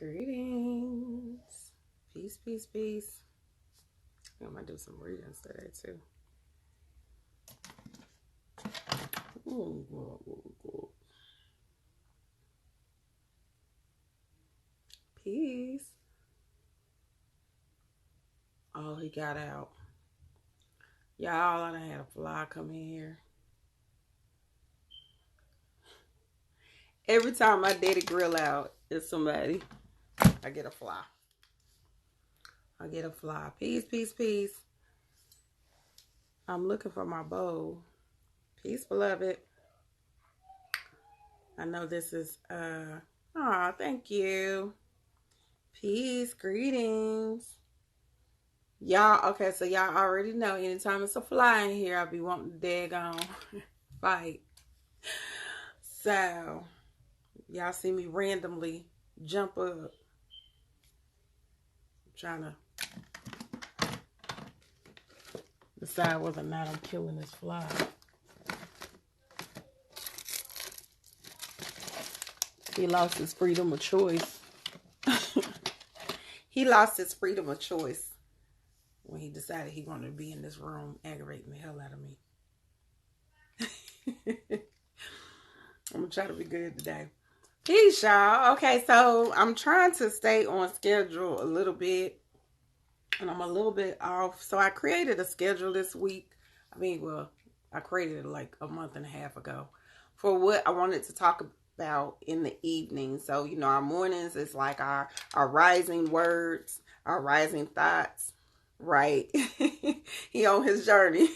Greetings. Peace, peace, peace. I'm going to do some readings today, too. Ooh. Peace. Oh, he got out. Y'all, I done had a fly come in here. Every time I did a grill out, it's somebody. I get a fly. Peace, peace, peace. I'm looking for my bowl. Peace, beloved. I know this is, thank you. Peace, greetings. Y'all, okay, so y'all already know anytime it's a fly in here, I'll be wanting to daggone fight. So, y'all see me randomly jump up. I'm trying to decide whether or not I'm killing this fly. He lost his freedom of choice. He lost his freedom of choice when he decided he wanted to be in this room aggravating the hell out of me. I'm going to try to be good today. Peace, y'all. Okay, so I'm trying to stay on schedule a little bit. And I'm a little bit off. So I created a schedule this week. I created it like a month and a half ago for what I wanted to talk about in the evening. So, our mornings is like our rising words, our rising thoughts, right? He on his journey.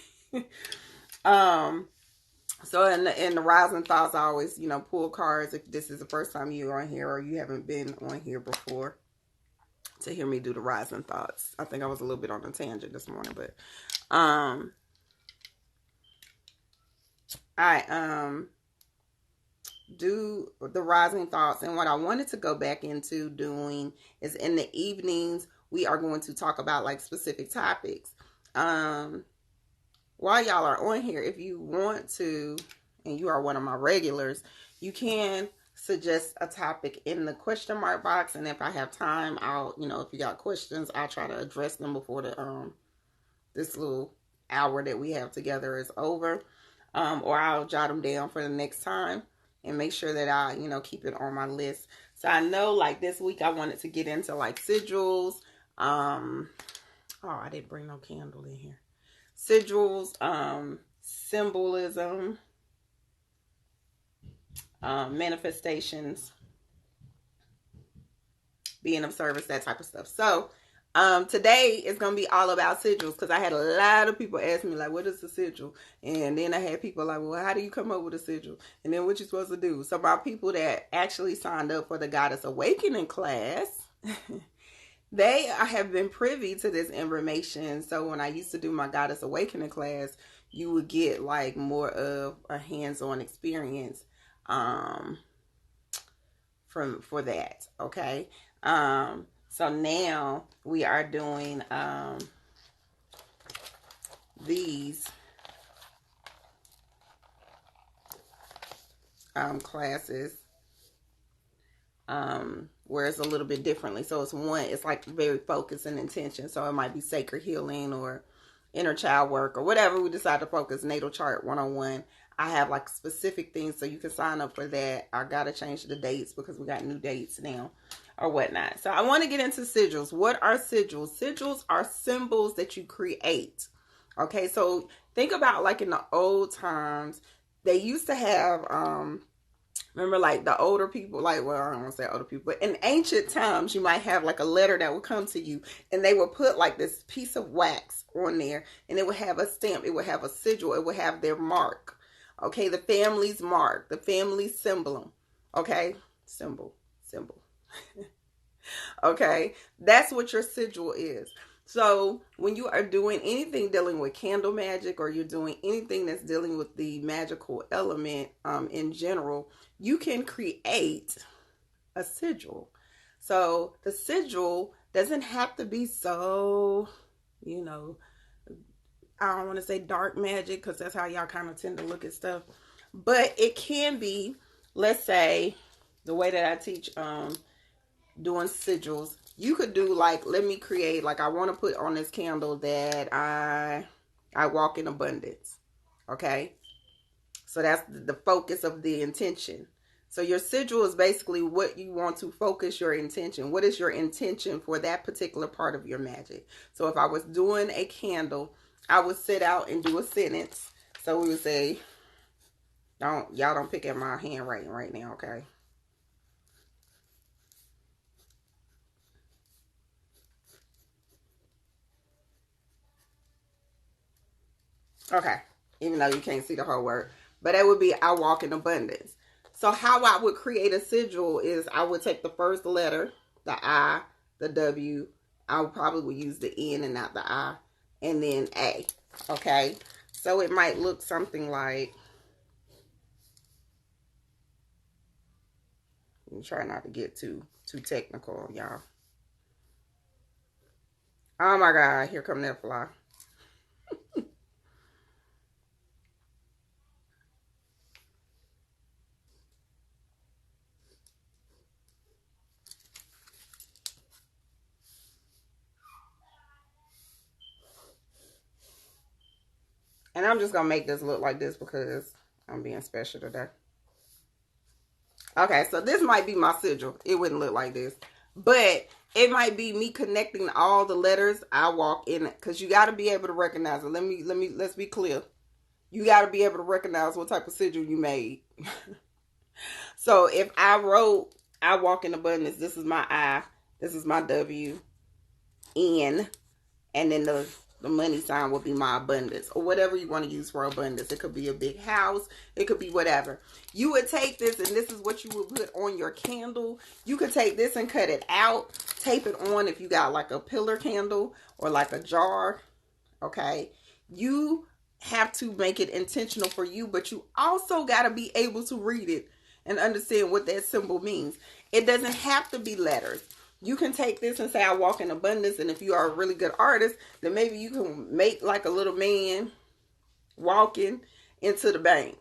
So in the rising thoughts, I always, pull cards if this is the first time you're on here or you haven't been on here before to hear me do the rising thoughts. I think I was a little bit on a tangent this morning, but I do the rising thoughts, and what I wanted to go back into doing is in the evenings we are going to talk about like specific topics. While y'all are on here, if you want to, and you are one of my regulars, you can suggest a topic in the question mark box, and if I have time, I'll, if you got questions, I'll try to address them before the this little hour that we have together is over, or I'll jot them down for the next time and make sure that I, keep it on my list. So I know, like this week, I wanted to get into like sigils. Oh, I didn't bring no candle in here. Sigils, symbolism, manifestations, being of service, that type of stuff. So today is going to be all about sigils, because I had a lot of people ask me, like, what is a sigil? And then I had people like, well, how do you come up with a sigil? And then what you supposed to do? So my people that actually signed up for the Goddess Awakening class, they have been privy to this information. So when I used to do my Goddess Awakening class, you would get like more of a hands-on experience for that. Okay. So now we are doing these classes where it's a little bit differently. So it's like very focused and intention. So it might be sacred healing or inner child work or whatever we decide to focus. Natal chart 101. I have like specific things, so you can sign up for that. I gotta change the dates because we got new dates now or whatnot. So I want to get into sigils. What are sigils? Sigils are symbols that you create. Okay, so think about like in the old times, they used to have remember, like the older people, like, well, I don't want to say older people, but in ancient times, you might have like a letter that would come to you, and they would put like this piece of wax on there, and it would have a stamp, it would have a sigil, it would have their mark. Okay, the family's mark, the family symbol. Okay, symbol. Okay, that's what your sigil is. So when you are doing anything dealing with candle magic, or you're doing anything that's dealing with the magical element in general, you can create a sigil. So the sigil doesn't have to be so, I don't want to say dark magic, because that's how y'all kind of tend to look at stuff. But it can be, let's say, the way that I teach doing sigils, you could do like, let me create, like I want to put on this candle that I walk in abundance. Okay. So that's the focus of the intention. So your sigil is basically what you want to focus your intention. What is your intention for that particular part of your magic? So if I was doing a candle, I would sit out and do a sentence. So we would say, y'all don't pick at my handwriting right now, okay? Okay, even though you can't see the whole word. But that would be, I walk in abundance. So how I would create a sigil is I would take the first letter, the I, the W. I would probably use the N and not the I. And then A. Okay? So it might look something like, I'm trying not to get too technical, y'all. Oh my God, here come that fly. And I'm just going to make this look like this because I'm being special today. Okay, so this might be my sigil. It wouldn't look like this. But it might be me connecting all the letters I walk in. Because you got to be able to recognize it. Let's be clear. You got to be able to recognize what type of sigil you made. So if I wrote, I walk in abundance. This is my I. This is my W. N. And then the money sign will be my abundance, or whatever you want to use for abundance. It could be a big house. It could be whatever. You would take this, and this is what you would put on your candle. You could take this and cut it out, tape it on if you got like a pillar candle or like a jar. Okay. You have to make it intentional for you, but you also got to be able to read it and understand what that symbol means. It doesn't have to be letters. You can take this and say, I walk in abundance. And if you are a really good artist, then maybe you can make like a little man walking into the bank.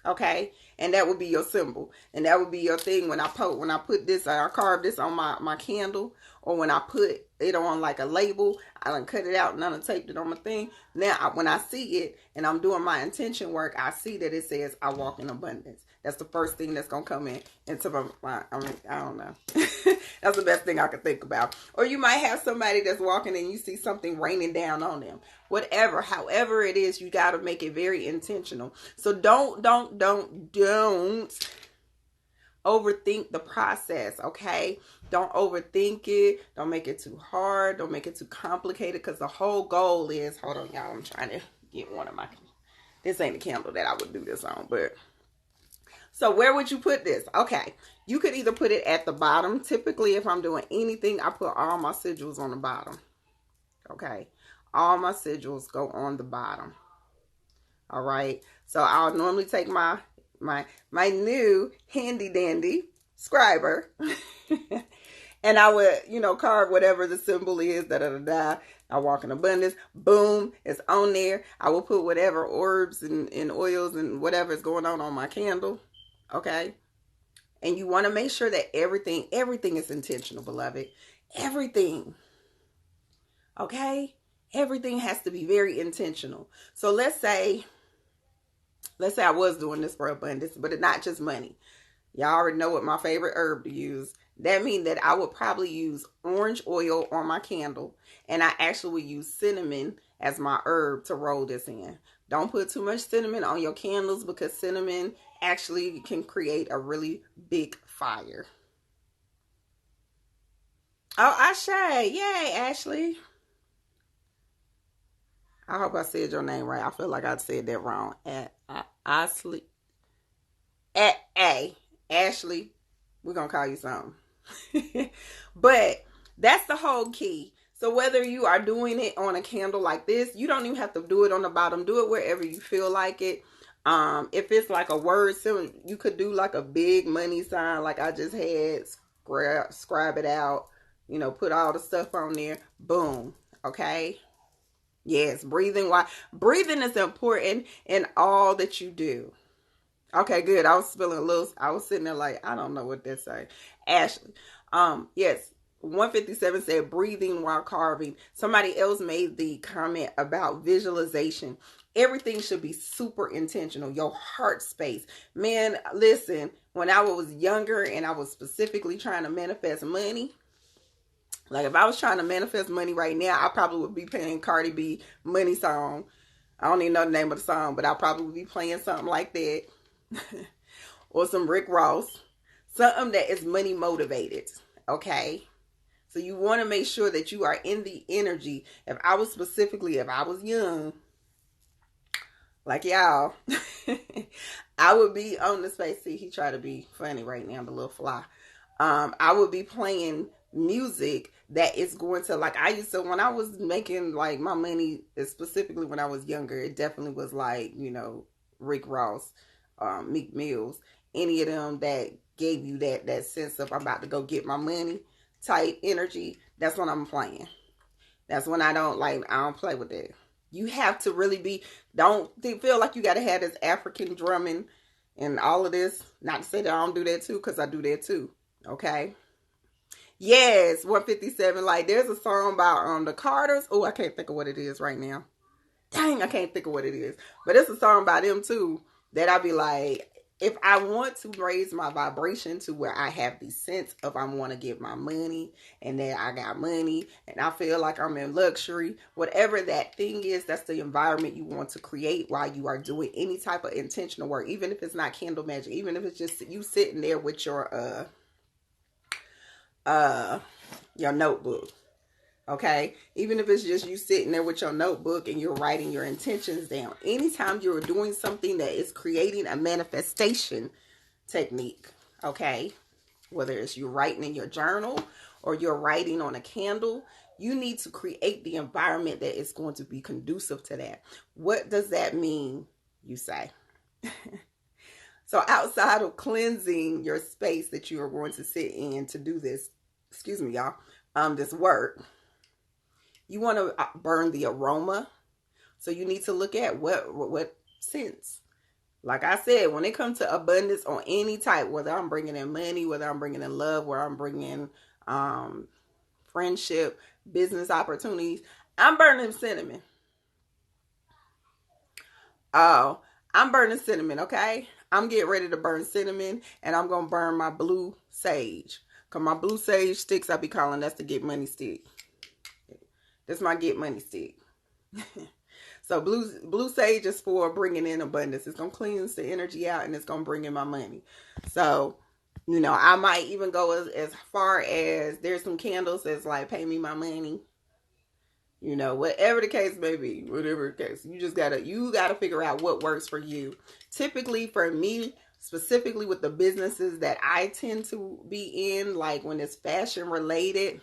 Okay. And that would be your symbol. And that would be your thing when I put this, I carve this on my candle, or when I put it on like a label, I done cut it out and I done taped it on my thing. Now, when I see it and I'm doing my intention work, I see that it says, I walk in abundance. That's the first thing that's going to come into my, I don't know. That's the best thing I can think about. Or you might have somebody that's walking and you see something raining down on them. Whatever, however it is, you got to make it very intentional. So don't overthink the process, okay? Don't overthink it. Don't make it too hard. Don't make it too complicated, because the whole goal is, hold on, y'all, I'm trying to get one of my, this ain't a candle that I would do this on, but, so where would you put this? Okay, you could either put it at the bottom. Typically, if I'm doing anything, I put all my sigils on the bottom, okay? All my sigils go on the bottom, all right? So I'll normally take my new handy dandy scriber and I would, carve whatever the symbol is, I walk in abundance, boom, it's on there. I will put whatever herbs and oils and whatever is going on my candle, okay? And you want to make sure that everything is intentional, beloved. Everything, okay? Everything has to be very intentional. So let's say I was doing this for abundance, but it's not just money. Y'all already know what my favorite herb to use. That means that I would probably use orange oil on my candle, and I actually would use cinnamon as my herb to roll this in. Don't put too much cinnamon on your candles, because cinnamon actually can create a really big fire. Oh, Ashe. Yay, Ashley. I hope I said your name right. I feel like I said that wrong. Ashley. Ashley. We're going to call you something. But that's the whole key. So whether you are doing it on a candle like this, you don't even have to do it on the bottom. Do it wherever you feel like it. If it's like a word symbol, you could do like a big money sign like I just had. Scribe it out. Put all the stuff on there. Boom. Okay. Yes, breathing. Breathing is important in all that you do. Okay, good. I was spilling a little. I was sitting there like, I don't know what they're saying. Ashley. Yes. 157 said breathing while carving. Somebody else made the comment about visualization. Everything should be super intentional. Your heart space. Man, listen, when I was younger and I was specifically trying to manifest money, like if I was trying to manifest money right now, I probably would be playing Cardi B money song. I don't even know the name of the song, but I'll probably be playing something like that. Or some Rick Ross. Something that is money motivated. Okay. So you want to make sure that you are in the energy. If I was young, like y'all, I would be on the space. See, he tried to be funny right now, the little fly. I would be playing music that is going to, like I used to, when I was making like my money, specifically when I was younger, it definitely was like, Rick Ross, Meek Mills, any of them that gave you that sense of I'm about to go get my money type energy. That's when I'm playing. That's when I don't play with that. You have to really don't feel like you got to have this African drumming and all of this. Not to say that I don't do that too, because I do that too. Okay. Yes, 157. Like there's a song about the Carters. Oh, I can't think of what it is right now. Dang, I can't think of what it is. But it's a song by them too that I be like, if I want to raise my vibration to where I have the sense of I want to get my money and that I got money and I feel like I'm in luxury, whatever that thing is, that's the environment you want to create while you are doing any type of intentional work, even if it's not candle magic, even if it's just you sitting there with your notebook. Okay, even if it's just you sitting there with your notebook and you're writing your intentions down. Anytime you're doing something that is creating a manifestation technique, okay, whether it's you writing in your journal or you're writing on a candle, you need to create the environment that is going to be conducive to that. What does that mean, you say? So outside of cleansing your space that you are going to sit in to do this, excuse me, y'all, this work, you want to burn the aroma. So you need to look at what scents. Like I said, when it comes to abundance on any type, whether I'm bringing in money, whether I'm bringing in love, whether I'm bringing friendship, business opportunities, I'm burning cinnamon. Oh, I'm burning cinnamon, okay? I'm getting ready to burn cinnamon, and I'm going to burn my blue sage. Because my blue sage sticks, I be calling that's the get money stick. That's my get money stick. So blue sage is for bringing in abundance. It's going to cleanse the energy out, and it's going to bring in my money. So, I might even go as far as there's some candles that's like, pay me my money. Whatever the case may be, whatever the case, you gotta figure out what works for you. Typically for me, specifically with the businesses that I tend to be in, like when it's fashion related,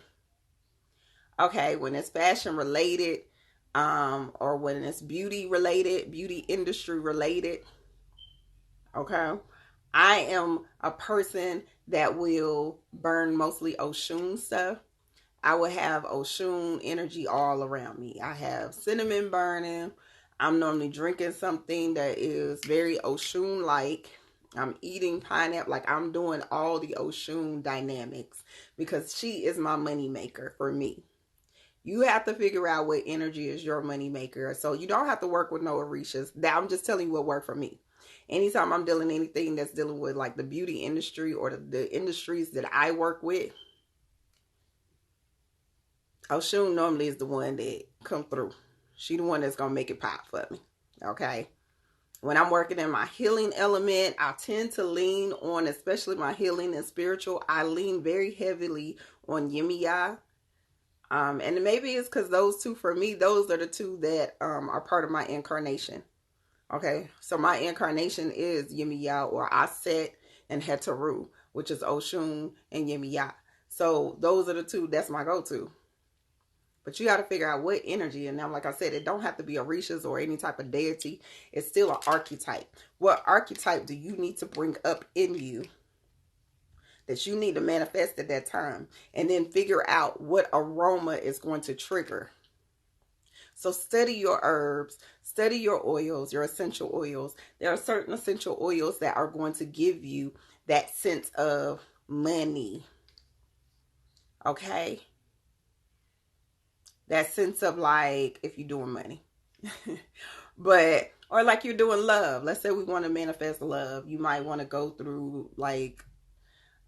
or when it's beauty related, beauty industry related, okay, I am a person that will burn mostly Oshun stuff. I would have Oshun energy all around me. I have cinnamon burning. I'm normally drinking something that is very Oshun-like. I'm eating pineapple. Like I'm doing all the Oshun dynamics because she is my money maker for me. You have to figure out what energy is your money maker. So you don't have to work with no Orishas. I'm just telling you what worked for me. Anytime I'm dealing anything that's dealing with like the beauty industry or the industries that I work with, Oshun normally is the one that come through. She the one that's going to make it pop for me. Okay. When I'm working in my healing element, I tend to lean on, especially my healing and spiritual, I lean very heavily on Yemiya. And maybe it's because those two, for me, those are the two that are part of my incarnation. Okay. So my incarnation is Yemiya or Aset and Hetaru, which is Oshun and Yemiya. So those are the two, that's my go-to. But you got to figure out what energy. And now, like I said, it don't have to be Orishas or any type of deity. It's still an archetype. What archetype do you need to bring up in you that you need to manifest at that time? And then figure out what aroma is going to trigger. So study your herbs, study your oils, your essential oils. There are certain essential oils that are going to give you that sense of money. Okay? That sense of like if you're doing money. But, or like you're doing love. Let's say we want to manifest love. You might want to go through like,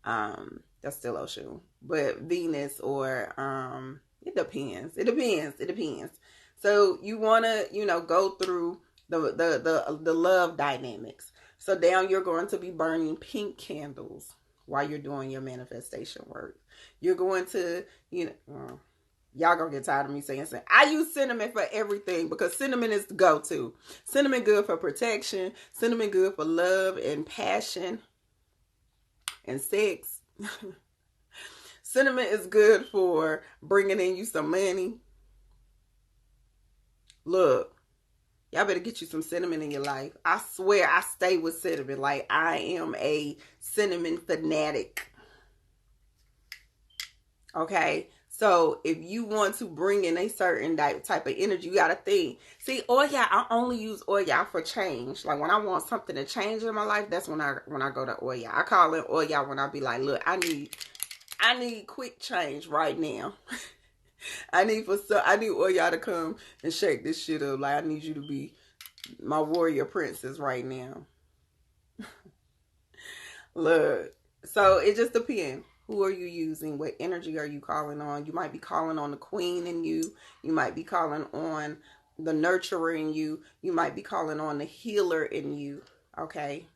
that's still Oshun, but Venus or, it depends. It depends. So you want to, go through the love dynamics. So down you're going to be burning pink candles while you're doing your manifestation work. You're going to, y'all gonna get tired of me saying. I use cinnamon for everything because cinnamon is the go-to. Cinnamon good for protection. Cinnamon good for love and passion and sex. Cinnamon is good for bringing in you some money. Look, y'all better get you some cinnamon in your life. I swear I stay with cinnamon. Like I am a cinnamon fanatic. Okay? So if you want to bring in a certain type of energy, you got to think. See, Oya, I only use Oya for change. Like when I want something to change in my life, that's when I go to Oya. I call it Oya when I be like, look, I need quick change right now. I need Oya to come and shake this shit up. Like I need you to be my warrior princess right now. Look, so it just depends. Who are you using? What energy are you calling on? You might be calling on the queen in you. You might be calling on the nurturer in you. You might be calling on the healer in you. Okay.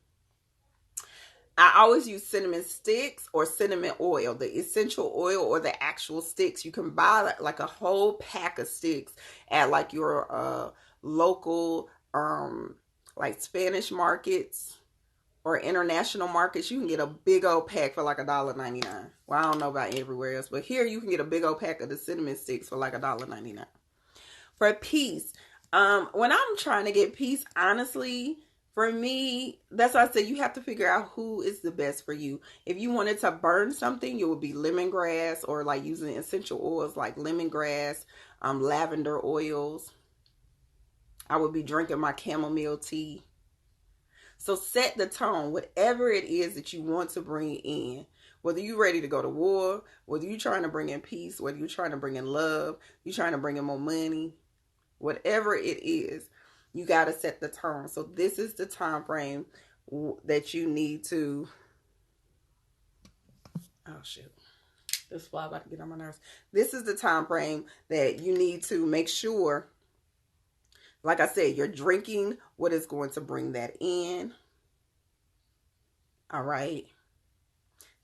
I always use cinnamon sticks or cinnamon oil, the essential oil or the actual sticks. You can buy like a whole pack of sticks at like your local like Spanish markets or international markets. You can get a big old pack for like $1.99. Well, I don't know about everywhere else, but here you can get a big old pack of the cinnamon sticks for like $1.99. For peace, when I'm trying to get peace, honestly, for me, that's why I say you have to figure out who is the best for you. If you wanted to burn something, it would be lemongrass or like using essential oils like lemongrass, lavender oils. I would be drinking my chamomile tea. So set the tone, whatever it is that you want to bring in. Whether you're ready to go to war, whether you're trying to bring in peace, whether you're trying to bring in love, you're trying to bring in more money, whatever it is, you got to set the tone. So this is the time frame that you need to, oh shit, this fly about to get on my nerves. This is the time frame that you need to make sure, like I said, you're drinking what is going to bring that in. All right.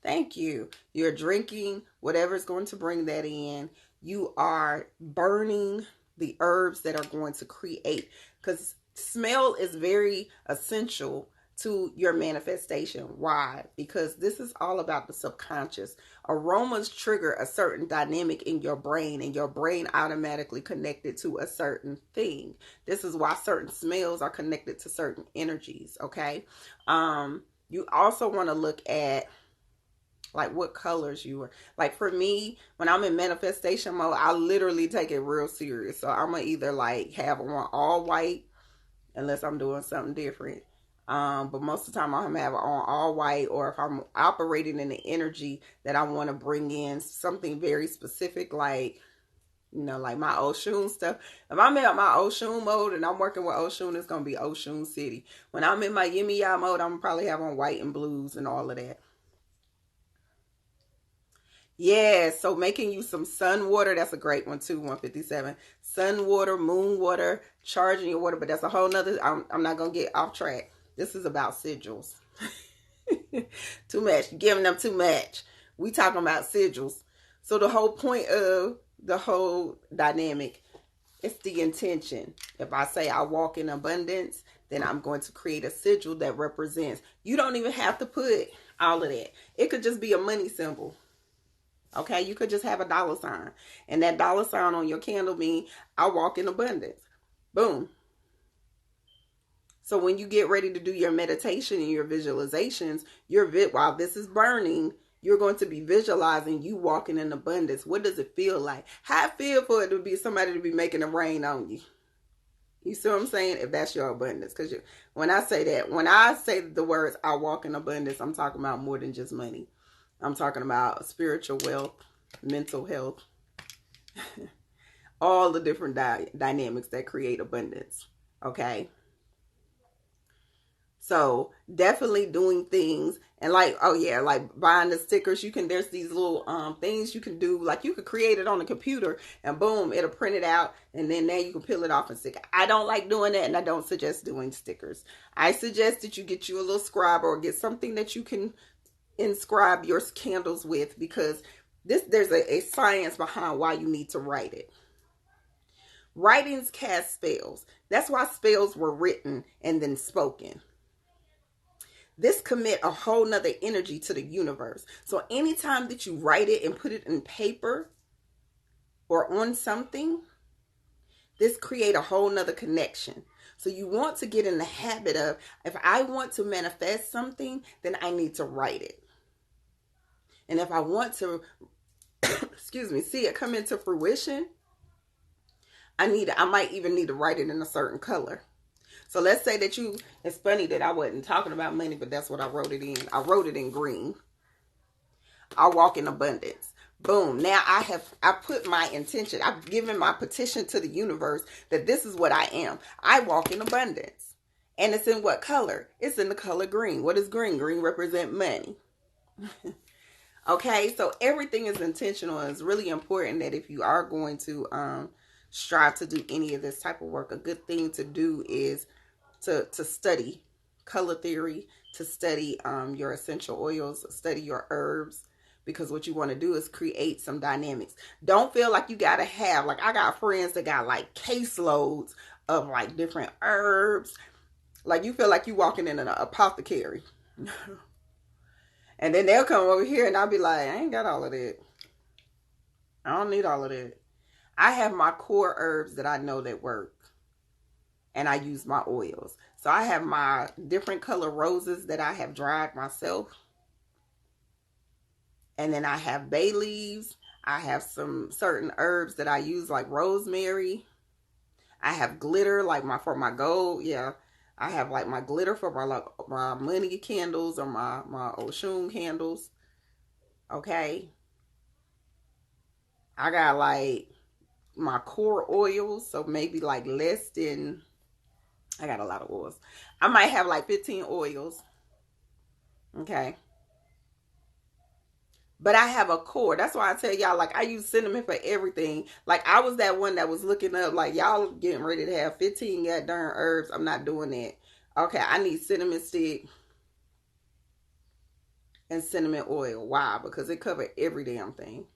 Thank you. You're drinking whatever is going to bring that in. You are burning the herbs that are going to create, because smell is very essential to your manifestation. Why? Because this is all about the subconscious. Aromas trigger a certain dynamic in your brain, and your brain automatically connected to a certain thing. This is why certain smells are connected to certain energies. Okay. You also want to look at like what colors you are. Like for me, when I'm in manifestation mode, I literally take it real serious. So I'm gonna either like have on all white, unless I'm doing something different. But most of the time I'm gonna have it on all white, or if I'm operating in the energy that I want to bring in something very specific, like, like my Oshun stuff. If I'm in my Oshun mode and I'm working with Oshun, it's gonna be Oshun City. When I'm in my Yimiya mode, I'm gonna probably have on white and blues and all of that. Yeah, so making you some sun water, that's a great one too, 157. Sun water, moon water, charging your water, but that's a whole nother, I'm not going to get off track. This is about sigils. Too much, you're giving them too much. We talking about sigils. So the whole point of the whole dynamic is the intention. If I say I walk in abundance, then I'm going to create a sigil that represents. You don't even have to put all of that. It could just be a money symbol. Okay, you could just have a $sign. And that $sign on your candle means I walk in abundance. Boom. So when you get ready to do your meditation and your visualizations, while this is burning, You're going to be visualizing you walking in abundance. What does it feel like? How it feel for it to be somebody to be making it rain on you? You see what I'm saying? If that's your abundance. Because when I say that, when I say the words, I walk in abundance, I'm talking about more than just money. I'm talking about spiritual wealth, mental health, all the different dynamics that create abundance. Okay? So definitely doing things, and like, oh yeah, like buying the stickers. There's these little things you can do, like you could create it on the computer and boom, it'll print it out, and then you can peel it off and stick it. I don't like doing that, and I don't suggest doing stickers. I suggest that you get you a little scribe or get something that you can inscribe your candles with, because there's a science behind why you need to write it. Writings cast spells. That's why spells were written and then spoken. This commit a whole nother energy to the universe. So anytime that you write it and put it in paper or on something, this create a whole nother connection. So you want to get in the habit of, if I want to manifest something, then I need to write it. And if I want to, excuse me, see it come into fruition, I might even need to write it in a certain color. So let's say that it's funny that I wasn't talking about money, but that's what I wrote it in. I wrote it in green. I walk in abundance. Boom. Now I put my intention. I've given my petition to the universe that this is what I am. I walk in abundance. And it's in what color? It's in the color green. What is green? Green represent money. Okay, so everything is intentional. And it's really important that if you are going to strive to do any of this type of work, a good thing to do is to study color theory, to study your essential oils, study your herbs, because what you want to do is create some dynamics. Don't feel like you got to have, like I got friends that got like caseloads of like different herbs. Like you feel like you walking in an apothecary. And then they'll come over here and I'll be like, I ain't got all of that. I don't need all of that. I have my core herbs that I know that work. And I use my oils. So I have my different color roses that I have dried myself. And then I have bay leaves. I have some certain herbs that I use, like rosemary. I have glitter, like for my gold. Yeah. I have like my glitter for my money candles or my Oshun candles. Okay. I got like my core oils. So maybe like less than, I got a lot of oils. I might have like 15 oils. Okay. But I have a core. That's why I tell y'all, like, I use cinnamon for everything. Like, I was that one that was looking up, like, y'all getting ready to have 15 goddamn herbs. I'm not doing that. Okay, I need cinnamon stick and cinnamon oil. Why? Because it covers every damn thing.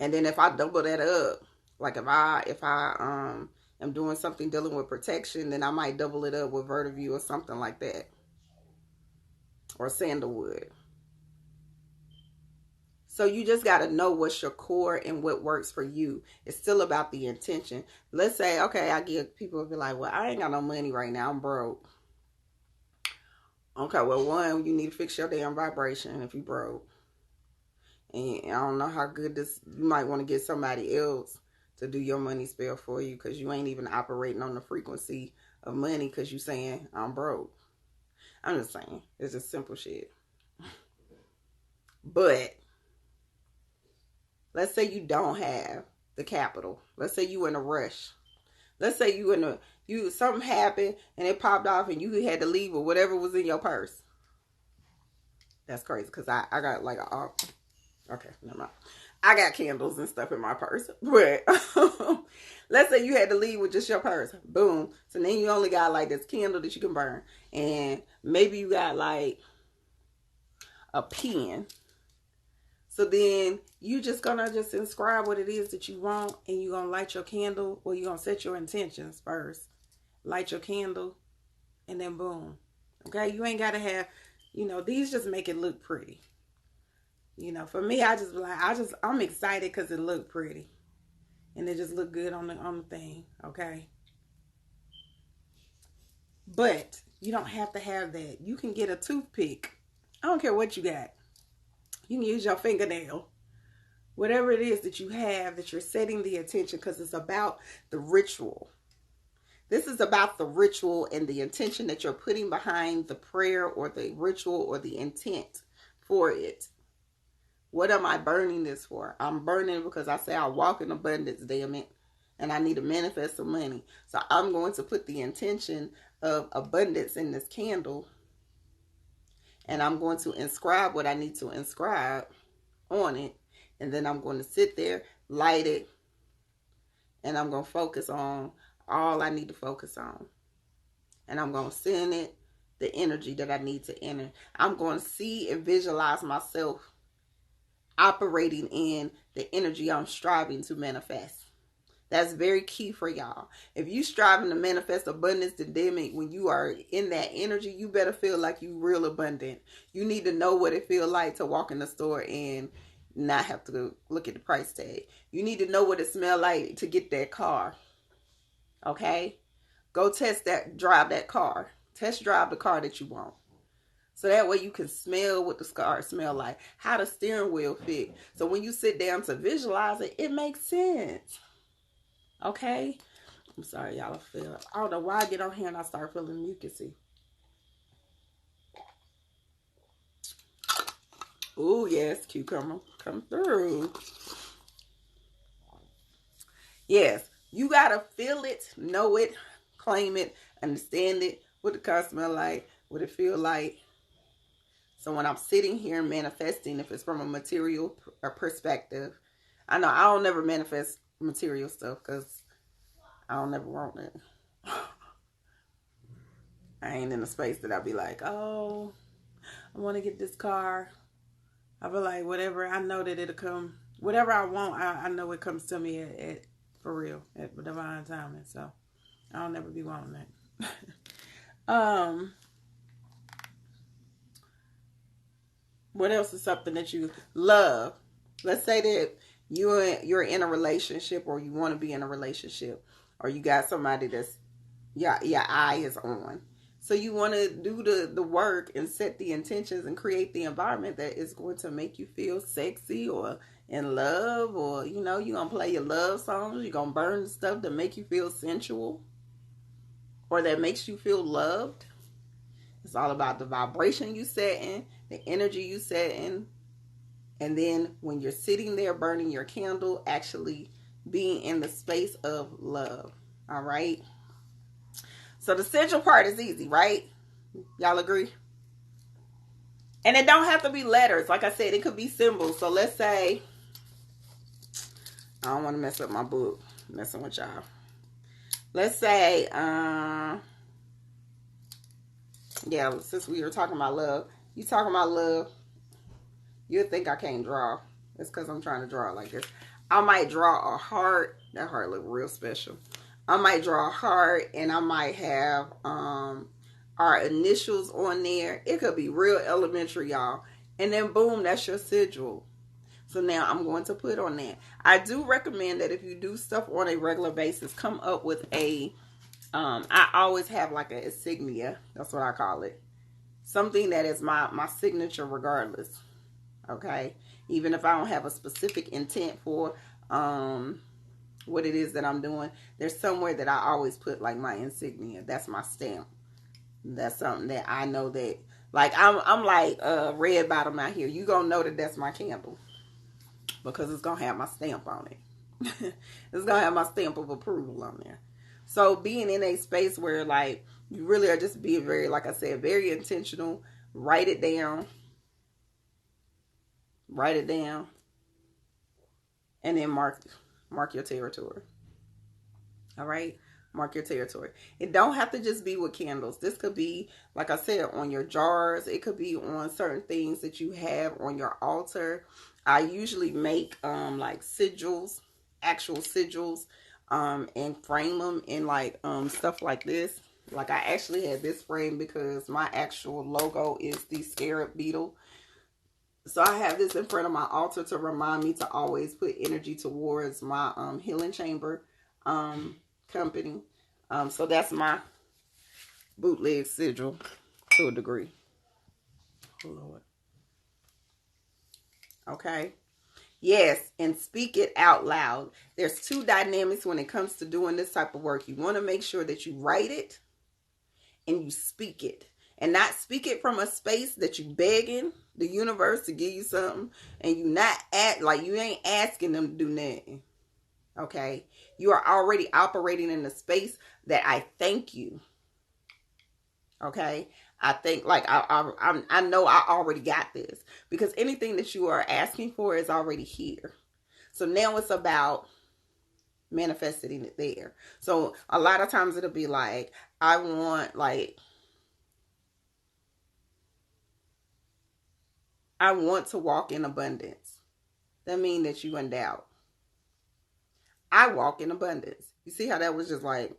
And then if I double that up, like if I am doing something dealing with protection, then I might double it up with Vertiview or something like that. Or sandalwood. So you just got to know what's your core and what works for you. It's still about the intention. Let's say, okay, I get people be like, well, I ain't got no money right now. I'm broke. Okay, well, one, you need to fix your damn vibration if you broke. And I don't know how good this, you might want to get somebody else to do your money spell for you, because you ain't even operating on the frequency of money because you saying, I'm broke. I'm just saying, it's just simple shit. But let's say you don't have the capital. Let's say you in a rush. Let's say something happened and it popped off and you had to leave with whatever was in your purse. That's crazy because I got like okay, never mind. I got candles and stuff in my purse. But let's say you had to leave with just your purse. Boom. So then you only got like this candle that you can burn. And maybe you got like a pen. So then you just gonna just inscribe what it is that you want, and you're gonna light your candle. Well, you're gonna set your intentions first. Light your candle, and then boom. Okay, you ain't gotta have, these just make it look pretty. For me, I'm excited because it looked pretty. And it just looked good on the thing. Okay. But you don't have to have that. You can get a toothpick. I don't care what you got. You can use your fingernail. Whatever it is that you have, that you're setting the intention, because it's about the ritual. This is about the ritual and the intention that you're putting behind the prayer or the ritual or the intent for it. What am I burning this for? I'm burning because I say I walk in abundance, damn it. And I need to manifest some money. So I'm going to put the intention of abundance in this candle. And I'm going to inscribe what I need to inscribe on it. And then I'm going to sit there, light it, and I'm going to focus on all I need to focus on. And I'm going to send it the energy that I need to enter. I'm going to see and visualize myself operating in the energy I'm striving to manifest. That's very key for y'all. If you striving to manifest abundance, then when you are in that energy, you better feel like you real abundant. You need to know what it feel like to walk in the store and not have to look at the price tag. You need to know what it smell like to get that car. Okay? Go drive that car. Test drive the car that you want. So that way you can smell what the car smell like. How the steering wheel fit. So when you sit down to visualize it, it makes sense. Okay? I'm sorry, y'all. I don't know why I get on here and I start feeling mucusy. Ooh, yes, cucumber. Come through. Yes, you got to feel it, know it, claim it, understand it, what the car smell like, what it feel like. So when I'm sitting here manifesting, if it's from a material perspective, I know I don't never manifest material stuff because I don't never want it. I ain't in a space that I'll be like, oh, I want to get this car. I feel like whatever, I know that it'll come. Whatever I want, I know it comes to me at for real, at divine timing. So I'll never be wanting that. What else is something that you love? Let's say that you're in a relationship, or you want to be in a relationship, or you got somebody that's your eye is on. So you want to do the work and set the intentions and create the environment that is going to make you feel sexy or in love, or you're gonna play your love songs, you're gonna burn the stuff that make you feel sensual or that makes you feel loved. It's all about the vibration you set in, the energy you set in, and then when you're sitting there burning your candle, actually being in the space of love. All right. So the central part is easy, right? Y'all agree? And it don't have to be letters. Like I said, it could be symbols. So let's say, I don't want to mess up my book, messing with y'all. Let's say, yeah, since we were talking about love, you talking about love, you'll think I can't draw. It's because I'm trying to draw it like this. I might draw a heart. That heart look real special. I might draw a heart, and I might have our initials on there. It could be real elementary, y'all. And then boom, that's your sigil. So now I'm going to put on that. I do recommend that if you do stuff on a regular basis, come up with a, I always have like an insignia. That's what I call it. Something that is my signature regardless. Okay. Even if I don't have a specific intent for what it is that I'm doing, there's somewhere that I always put like my insignia. That's my stamp. That's something that I know that, like, I'm like red bottom out here. You gonna know that that's my candle because it's gonna have my stamp on it. It's gonna have my stamp of approval on there. So being in a space where like you really are just being very, like I said, very intentional. Write it down. Write it down. And then mark your territory. All right? Mark your territory. It don't have to just be with candles. This could be, like I said, on your jars. It could be on certain things that you have on your altar. I usually make like sigils, actual sigils, and frame them in like stuff like this. Like I actually had this frame because my actual logo is the scarab beetle. So I have this in front of my altar to remind me to always put energy towards my healing chamber company. So that's my bootleg sigil to a degree. Oh Lord. Okay. Yes, and speak it out loud. There's two dynamics when it comes to doing this type of work. You want to make sure that you write it and you speak it. And not speak it from a space that you begging the universe to give you something, and you not at like you ain't asking them to do nothing. Okay? You are already operating in a space that I thank you. Okay? I think like I know I already got this, because anything that you are asking for is already here. So now it's about manifesting it there. So a lot of times it'll be like, I want to walk in abundance. That means that you in doubt. I walk in abundance. You see how that was just like,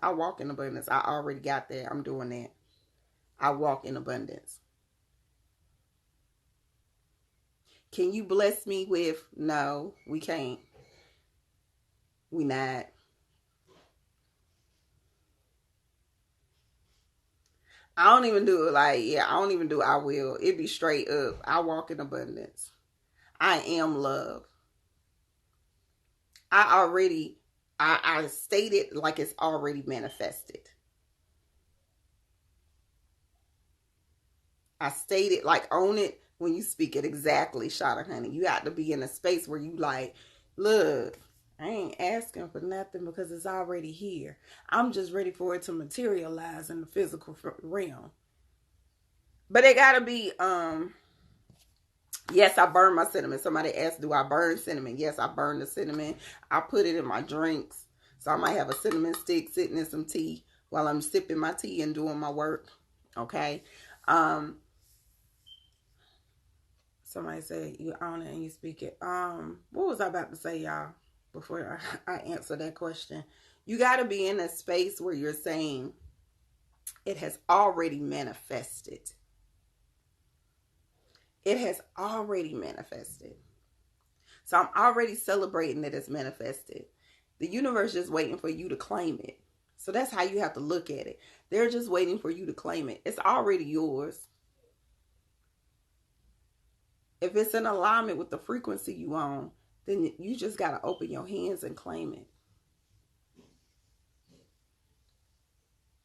I walk in abundance. I already got that. I'm doing that. I walk in abundance. Can you bless me with? No, we can't. We not. I don't even do it like, I don't even do I will. It be straight up. I walk in abundance. I am love. I stated like it's already manifested. I stated like own it when you speak it exactly, Shada Honey. You got to be in a space where you like, look, I ain't asking for nothing because it's already here. I'm just ready for it to materialize in the physical realm. But it gotta be, yes, I burn my cinnamon. Somebody asked, do I burn cinnamon? Yes, I burn the cinnamon. I put it in my drinks. So I might have a cinnamon stick sitting in some tea while I'm sipping my tea and doing my work. Okay. Somebody said you own it and you speak it. What was I about to say, y'all? Before I answer that question, you got to be in a space where you're saying it has already manifested. It has already manifested. So I'm already celebrating that it's manifested. The universe is just waiting for you to claim it. So that's how you have to look at it. They're just waiting for you to claim it. It's already yours. If it's in alignment with the frequency you own, then you just got to open your hands and claim it.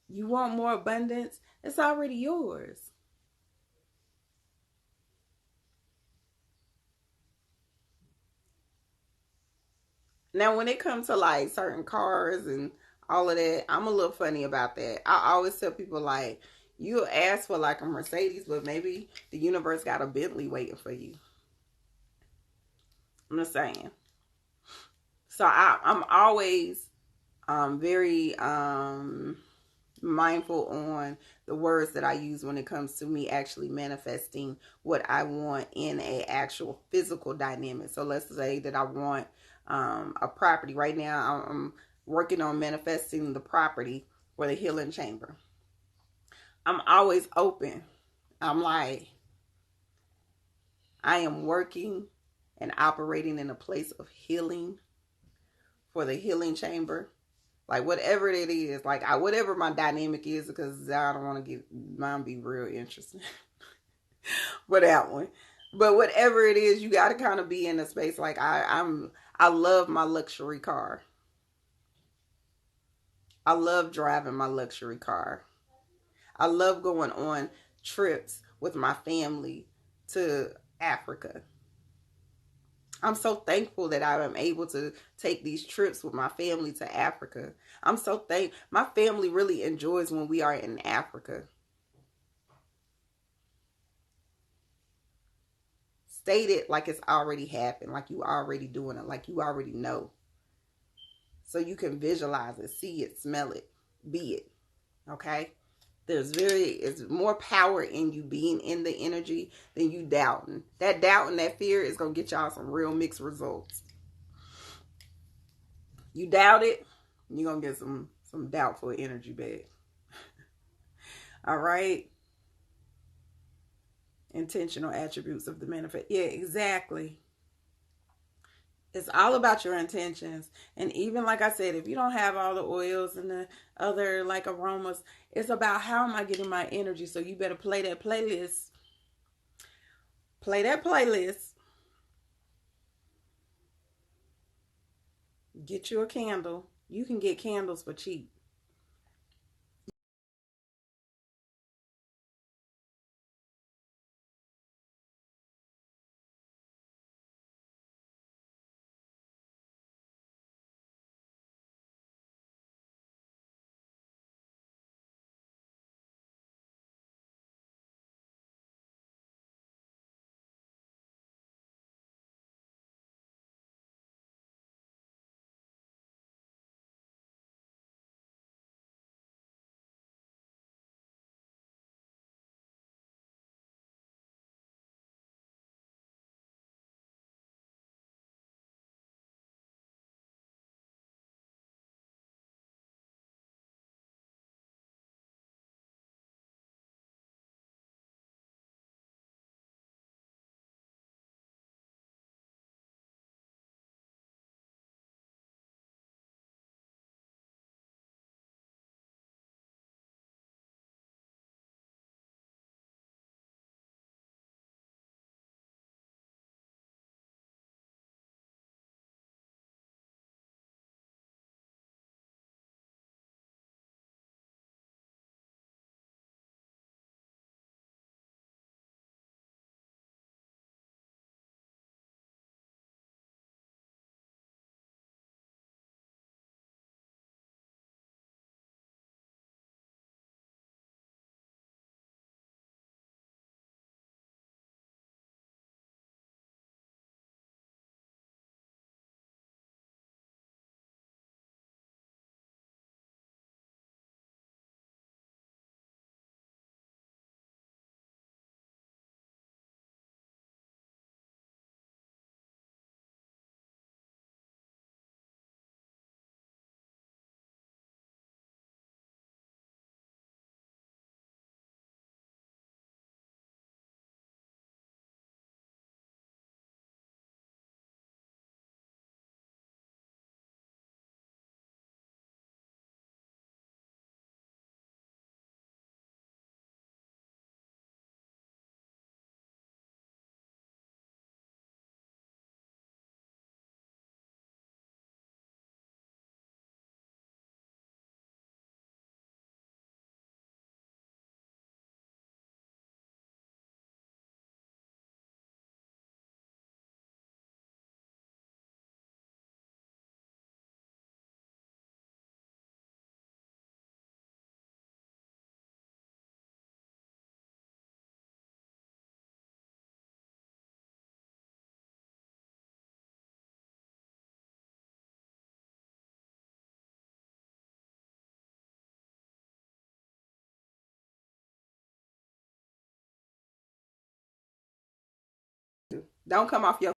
You want more abundance? It's already yours. Now, when it comes to like certain cars and all of that, I'm a little funny about that. I always tell people like, you'll ask for like a Mercedes, but maybe the universe got a Bentley waiting for you. I'm just saying. So I'm always very mindful on the words that I use when it comes to me actually manifesting what I want in a actual physical dynamic. So let's say that I want a property. Right now I'm working on manifesting the property for the healing chamber. I'm always open. I'm like, I am working and operating in a place of healing for the healing chamber. Like whatever it is, like whatever my dynamic is, because I don't want to get mine be real interesting for that one. But whatever it is, you got to kind of be in a space like I love my luxury car. I love driving my luxury car. I love going on trips with my family to Africa. I'm so thankful that I am able to take these trips with my family to Africa. I'm so my family really enjoys when we are in Africa. State it like it's already happened, like you already doing it, like you already know. So you can visualize it, see it, smell it, be it. Okay? It's more power in you being in the energy than you doubting. That doubt and that fear is gonna get y'all some real mixed results. You doubt it, you're gonna get some doubtful energy back. All right. Intentional attributes of the manifest. Yeah, exactly. It's all about your intentions. And even like I said, if you don't have all the oils and the other like aromas, it's about how am I getting my energy. So you better play that playlist. Play that playlist Get you a candle. You can get candles for cheap. Don't come off your